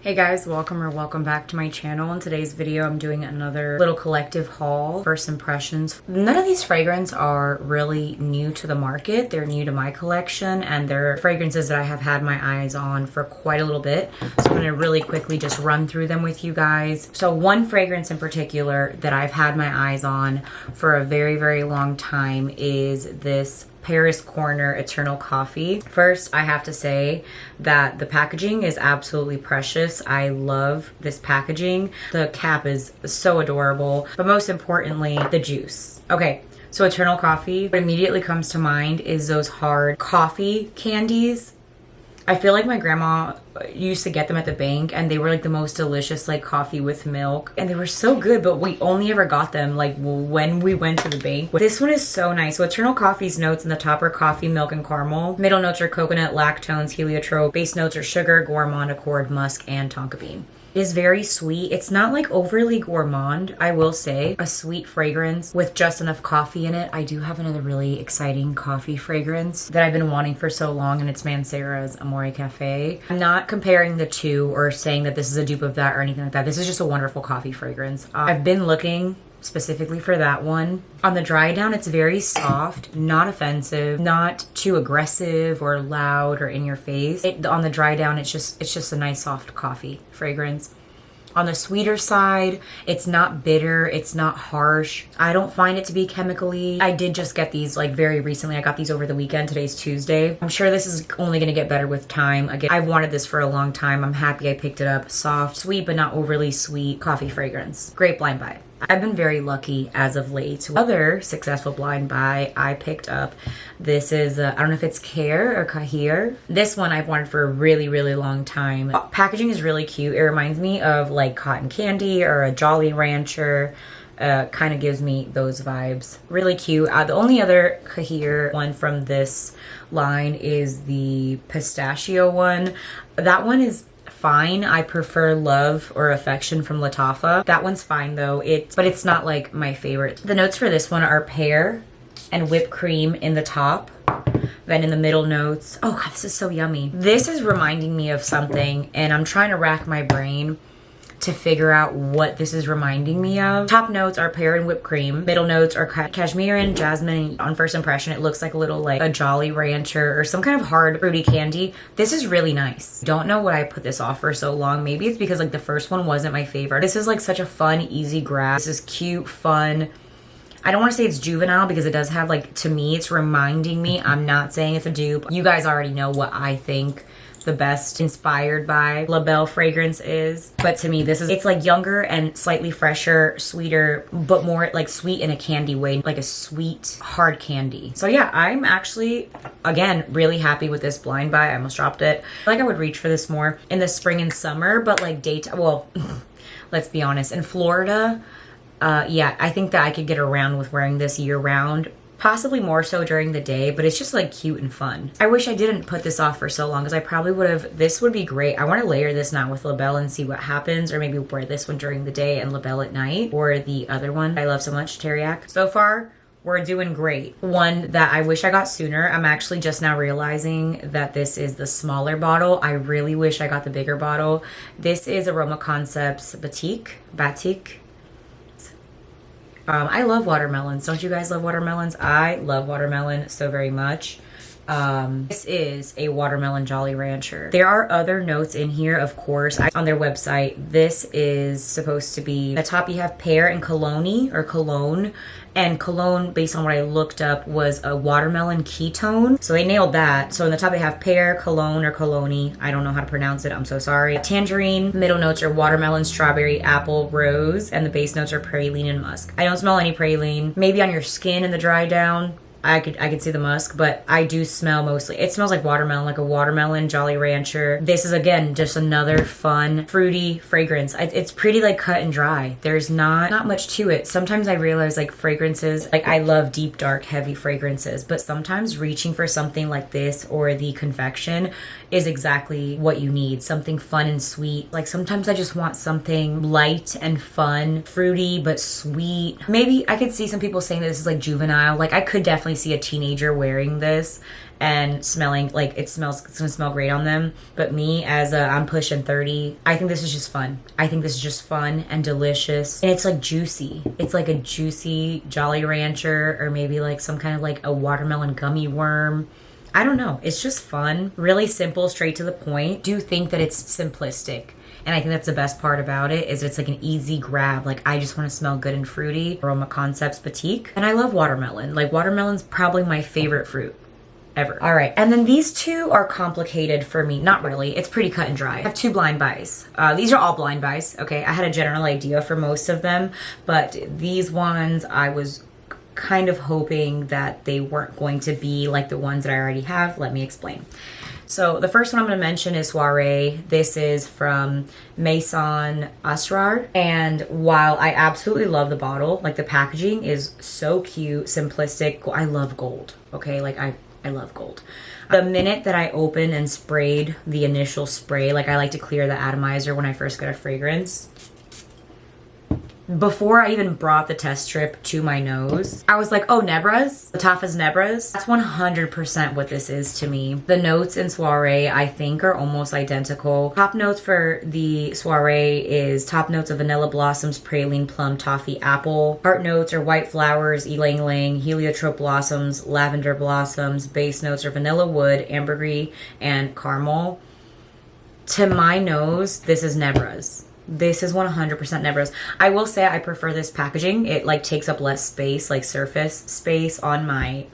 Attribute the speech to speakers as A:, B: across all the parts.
A: Hey guys, welcome back to my channel. In today's video, I'm doing another little collective haul, first impressions. None of these fragrances are really new to the market. They're new to my collection and they're fragrances that I have had my eyes on for quite a little bit. So I'm gonna really quickly just run through them with you guys. So one fragrance in particular that I've had my eyes on for a very long time is this Paris Corner Eternal Coffee. First, I have to say that the packaging is absolutely precious. I love this packaging. The cap is so adorable, but most importantly, the juice. Okay, so Eternal Coffee, what immediately comes to mind is those hard coffee candies. I feel like my grandma used to get them at the bank and they were like the most delicious, like coffee with milk, and they were so good, but we only ever got them like when we went to the bank. This one is so nice. So Eternal Coffee's notes in the top are coffee, milk, and caramel. Middle notes are coconut, lactones, heliotrope. Base notes are sugar, gourmand, accord, musk, and tonka bean. It is very sweet. It's not like overly gourmand, I will say. A sweet fragrance with just enough coffee in it. I do have another really exciting coffee fragrance that I've been wanting for so long, and it's Mancera's Amore Cafe. I'm not comparing the two or saying that this is a dupe of that or anything like that. This is just a wonderful coffee fragrance. I've been looking specifically for that one. On the dry down, it's very soft, not offensive, not too aggressive or loud or in your face. On the dry down, it's just a nice soft coffee fragrance. On the sweeter side, it's not bitter, it's not harsh. I don't find it to be chemically. I did just get these like very recently. I got these over the weekend. Today's Tuesday. I'm sure this is only gonna get better with time. Again, I've wanted this for a long time. I'm happy I picked it up. Soft, sweet, but not overly sweet coffee fragrance. Great blind buy. I've been very lucky as of late. Other successful blind buy I picked up. This is, I don't know if it's Khair or Khair. This one I've wanted for a really long time. Packaging is really cute. It reminds me of like cotton candy or a Jolly Rancher. Kind of gives me those vibes. Really cute. The only other Khair one from this line is the pistachio one. That one is fine. I prefer Love or Affection from Lattafa. That one's fine though. But it's not like my favorite. The notes for this one are pear and whipped cream in the top. Then in the middle notes, oh god, this is so yummy. This is reminding me of something and I'm trying to rack my brain to figure out what this is reminding me of. Top notes are pear and whipped cream. Middle notes are cashmere and jasmine. On first impression, it looks like a little like a Jolly Rancher or some kind of hard fruity candy. This is really nice. Don't know why I put this off for so long. Maybe it's because like the first one wasn't my favorite. This is like such a fun, easy grab. This is cute, fun. I don't want to say it's juvenile because it does have like, to me, it's reminding me. I'm not saying it's a dupe. You guys already know what I think the best inspired by La Belle fragrance is, but to me it's like younger and slightly fresher, sweeter, but more like sweet in a candy way, like a sweet hard candy. So yeah, I'm actually again really happy with this blind buy. I almost dropped it. I feel like I would reach for this more in the spring and summer, but like daytime, well let's be honest, in Florida, yeah, I think that I could get around with wearing this year round. Possibly more so during the day, but it's just like cute and fun. I wish I didn't put this off for so long because I probably would have, this would be great. I want to layer this now with La Belle and see what happens, or maybe wear this one during the day and La Belle at night, or the other one I love so much, Teriyaki. So far, we're doing great. One that I wish I got sooner, I'm actually just now realizing that this is the smaller bottle. I really wish I got the bigger bottle. This is Aroma Concepts Batikh. I love watermelons. Don't you guys love watermelons? I love watermelon so very much. This is a watermelon Jolly Rancher. There are other notes in here, of course, on their website. This is supposed to be, at the top you have pear and cologne or cologne. And cologne, based on what I looked up, was a watermelon ketone. So they nailed that. So in the top they have pear, cologne or cologne. I don't know how to pronounce it, I'm so sorry. Tangerine. Middle notes are watermelon, strawberry, apple, rose. And the base notes are praline and musk. I don't smell any praline. Maybe on your skin in the dry down, I could see the musk, but I do smell mostly. It smells like watermelon, like a watermelon Jolly Rancher. This is again just another fun, fruity fragrance. It's pretty like cut and dry. There's not much to it. Sometimes I realize like fragrances, like I love deep, dark, heavy fragrances, but sometimes reaching for something like this or the Confection is exactly what you need. Something fun and sweet. Like sometimes I just want something light and fun, fruity but sweet. Maybe I could see some people saying that this is like juvenile. Like I could definitely see a teenager wearing this and smelling like it's gonna smell great on them. But me, as I'm pushing 30, I think this is just fun. I think this is just fun and delicious, and it's like juicy. It's like a juicy Jolly Rancher, or maybe like some kind of like a watermelon gummy worm. I don't know. It's just fun, really simple, straight to the point. Do think that it's simplistic. And I think that's the best part about it, is it's like an easy grab. Like, I just want to smell good and fruity. Aroma Concepts Batikh. And I love watermelon. Like, watermelon's probably my favorite fruit ever. All right, and then these two are complicated for me. Not really. It's pretty cut and dry. I have 2 blind buys. These are all blind buys, okay? I had a general idea for most of them, but these ones I was kind of hoping that they weren't going to be like the ones that I already have. Let me explain. So the first one I'm going to mention is Soiree. This is from Maison Asrar. And while I absolutely love the bottle, like the packaging is so cute, simplistic. I love gold, okay? Like I love gold. The minute that I opened and sprayed the initial spray, like I like to clear the atomizer when I first get a fragrance. Before I even brought the test strip to my nose, I was like, oh, Nebras? Tafa's Nebras? That's 100% what this is to me. The notes in Soiree, I think, are almost identical. Top notes for the Soiree is top notes of vanilla blossoms, praline, plum, toffee, apple. Heart notes are white flowers, ylang ylang, heliotrope blossoms, lavender blossoms. Base notes are vanilla wood, ambergris, and caramel. To my nose, this is Nebras. This is 100% Nebras. I will say I prefer this packaging. It like takes up less space, like surface space on my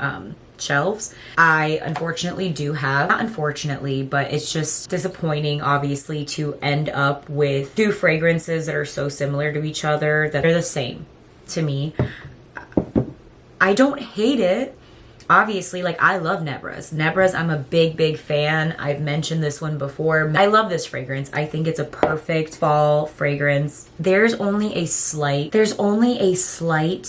A: shelves. I unfortunately do have, not unfortunately, but it's just disappointing, obviously, to end up with 2 fragrances that are so similar to each other that they're the same to me. I don't hate it. Obviously, like, I love Nebras. Nebras, I'm a big fan. I've mentioned this one before. I love this fragrance. I think it's a perfect fall fragrance. There's only a slight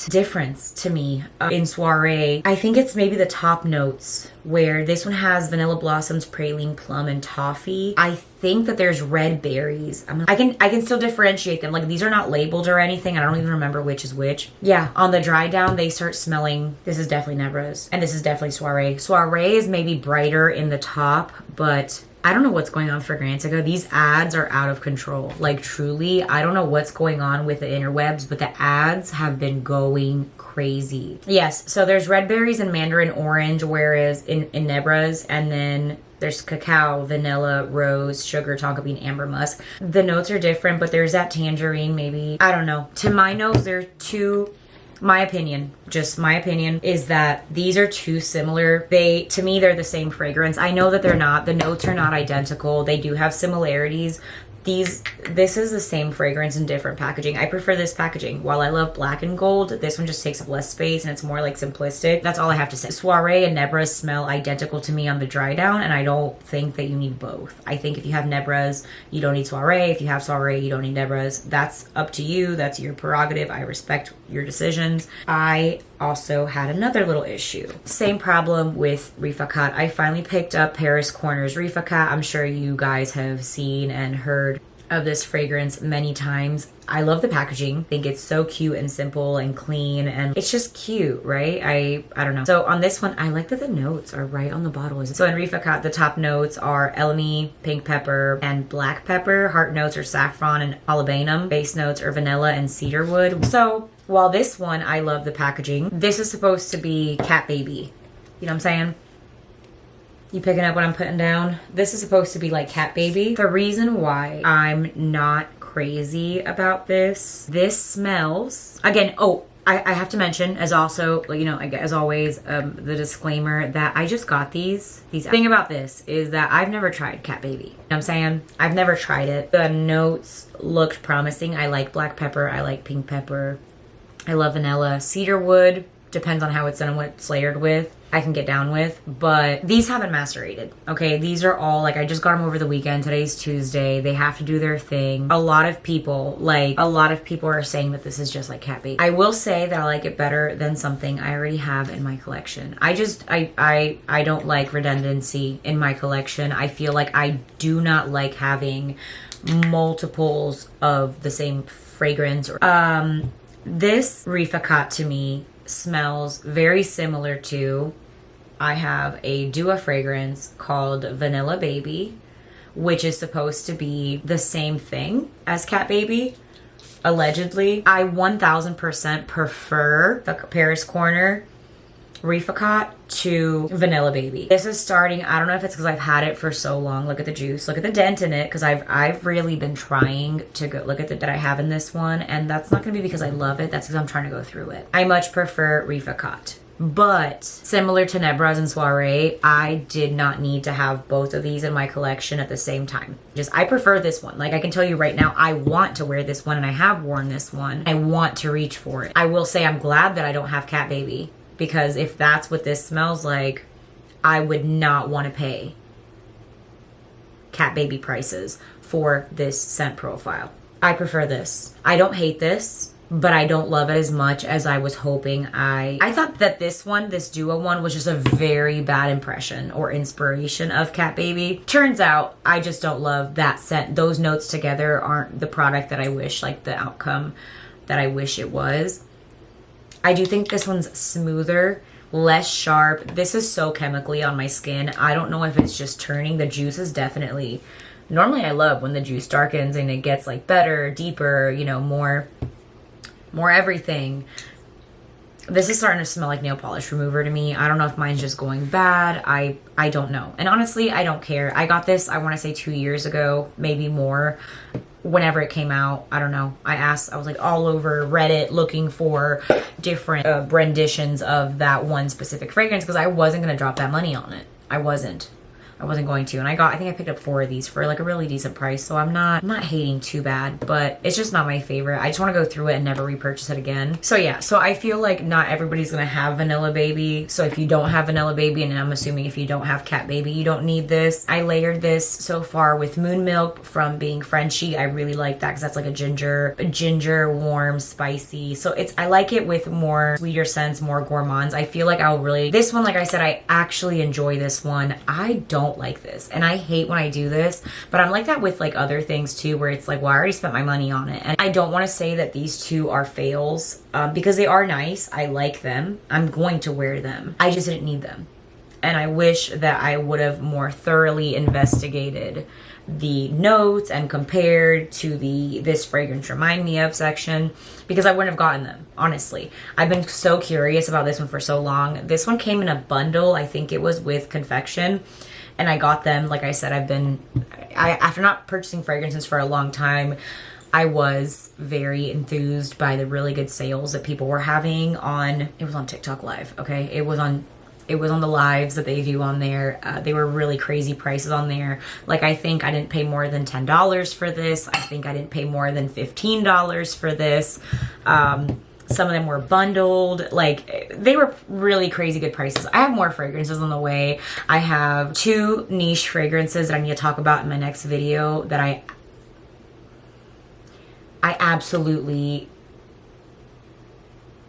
A: difference to me in Soiree. I think it's maybe the top notes, where this one has vanilla blossoms, praline, plum, and toffee. I think that there's red berries. I can still differentiate them. Like, these are not labeled or anything. I don't even remember which is which. Yeah, on the dry down, they start smelling. This is definitely Nebras, and this is definitely Soiree. Soiree is maybe brighter in the top, but I don't know what's going on for Fragrantica. These ads are out of control. Like, truly, I don't know what's going on with the interwebs, but the ads have been going crazy. Yes, so there's red berries and mandarin orange, whereas in Nebras, and then there's cacao, vanilla, rose, sugar, tonka bean, amber musk. The notes are different, but there's that tangerine, maybe. I don't know. To my nose, there are 2... My opinion, just my opinion, is that these are too similar. To me, they're the same fragrance. I know that they're not. The notes are not identical. They do have similarities. This is the same fragrance in different packaging. I prefer this packaging. While I love black and gold, this one just takes up less space and it's more like simplistic. That's all I have to say. Soiree and Nebras smell identical to me on the dry down, and I don't think that you need both. I think if you have Nebras, you don't need Soiree. If you have Soiree, you don't need Nebras. That's up to you. That's your prerogative. I respect your decisions. I also had another little issue. Same problem with Rifaqaat. I finally picked up Paris Corners Rifaqaat. I'm sure you guys have seen and heard of this fragrance many times. I love the packaging. I think it's so cute and simple and clean, and it's just cute, right? I don't know. So on this one, I like that the notes are right on the bottle. So in Rifaqaat, the top notes are elemi, pink pepper, and black pepper. Heart notes are saffron and olibanum. Base notes are vanilla and cedarwood. So while this one, I love the packaging, this is supposed to be cat baby. You know what I'm saying? You picking up what I'm putting down? This is supposed to be like cat baby. The reason why I'm not crazy about this smells, again, I have to mention, as also, you know, as always, the disclaimer that I just got these. The thing about this is that I've never tried cat baby. You know what I'm saying? I've never tried it. The notes looked promising. I like black pepper. I like pink pepper. I love vanilla. Cedarwood, depends on how it's done and what it's layered with, I can get down with, but these haven't macerated, okay? These are all, like, I just got them over the weekend. Today's Tuesday. They have to do their thing. A lot of people are saying that this is just like cat baby. I will say that I like it better than something I already have in my collection. I don't like redundancy in my collection. I feel like I do not like having multiples of the same fragrance. This Rifaqaat to me smells very similar to I have a Dua fragrance called Vanilla Baby, which is supposed to be the same thing as Cat Baby, allegedly. I 1000% prefer the Paris Corner Rifaqaat to Vanilla Baby. This is starting, I don't know if it's because I've had it for so long. Look at the juice, look at the dent in it, because I've really been trying to go look at the that I have in this one, and that's not gonna be because I love it, that's because I'm trying to go through it. I much prefer Rifaqaat. But similar to Nebras and Soiree, I did not need to have both of these in my collection at the same time. I prefer this one. Like, I can tell you right now, I want to wear this one, and I have worn this one. I want to reach for it. I will say I'm glad that I don't have Cat Baby, because if that's what this smells like, I would not want to pay Cat Baby prices for this scent profile. I prefer this. I don't hate this, but I don't love it as much as I was hoping. I thought that this one, this Dua one, was just a very bad impression or inspiration of Cat Baby. Turns out I just don't love that scent. Those notes together aren't the product that I wish, like the outcome that I wish it was. I do think this one's smoother, less sharp. This is so chemically on my skin. I don't know if it's just turning. The juice is definitely, normally I love when the juice darkens and it gets like better, deeper, you know, more everything. This is starting to smell like nail polish remover to me. I don't know if mine's just going bad. I don't know. And honestly, I don't care. I got this, I want to say 2 years ago, maybe more. Whenever it came out, I don't know. I was like all over Reddit looking for different renditions of that one specific fragrance, because I wasn't going to drop that money on it. I wasn't going to. And I think I picked up 4 of these for like a really decent price, so I'm not hating too bad, but it's just not my favorite. I just want to go through it and never repurchase it again. So yeah, so I feel like not everybody's gonna have Vanilla Baby. So if you don't have Vanilla Baby, and I'm assuming if you don't have Cat Baby, you don't need this. I layered this so far with Moon Milk from being Frenchy. I really like that because that's like a ginger, warm, spicy. So I like it with more sweeter scents, more gourmands. I feel like this one, like I said, I actually enjoy this one. I don't like this, and I hate when I do this, but I'm like that with like other things too, where it's like, well, I already spent my money on it. And I don't want to say that these two are fails, because they are nice. I like them. I'm going to wear them. I just didn't need them, and I wish that I would have more thoroughly investigated the notes and compared to this fragrance remind me of section, because I wouldn't have gotten them, honestly. I've been so curious about this one for so long. This one came in a bundle. I think it was with Confection, and I got them. Like I said, after not purchasing fragrances for a long time, I was very enthused by the really good sales that people were having it was on TikTok Live, okay? It was on the lives that they do on there. They were really crazy prices on there. Like, I think I didn't pay more than $10 for this. I think I didn't pay more than $15 for this. Some of them were bundled. Like, they were really crazy good prices. I have more fragrances on the way. I have 2 niche fragrances that I need to talk about in my next video that I absolutely...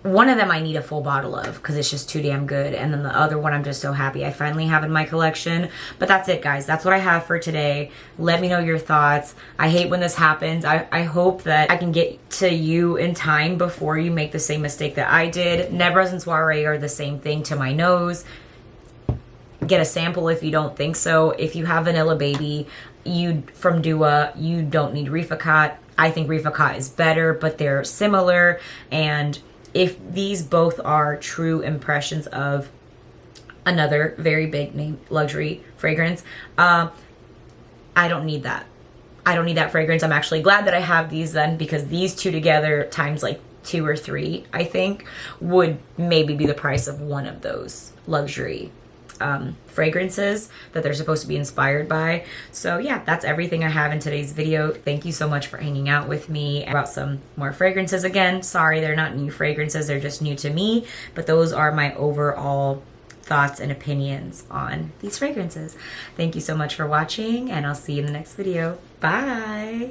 A: One of them I need a full bottle of because it's just too damn good. And then the other one I'm just so happy I finally have in my collection. But that's it, guys. That's what I have for today. Let me know your thoughts. I hate when this happens. I hope that I can get to you in time before you make the same mistake that I did. Nebras and Soiree are the same thing to my nose. Get a sample if you don't think so. If you have Vanilla Baby from Dua, you don't need Rifaqaat. I think Rifaqaat is better, but they're similar. And if these both are true impressions of another very big name luxury fragrance, I don't need that. I don't need that fragrance. I'm actually glad that I have these then, because these two together times like 2 or 3, I think, would maybe be the price of one of those luxury fragrances that they're supposed to be inspired by. So yeah, that's everything I have in today's video. Thank you so much for hanging out with me about some more fragrances. Again, sorry, they're not new fragrances, they're just new to me, but those are my overall thoughts and opinions on these fragrances. Thank you so much for watching, and I'll see you in the next video. Bye!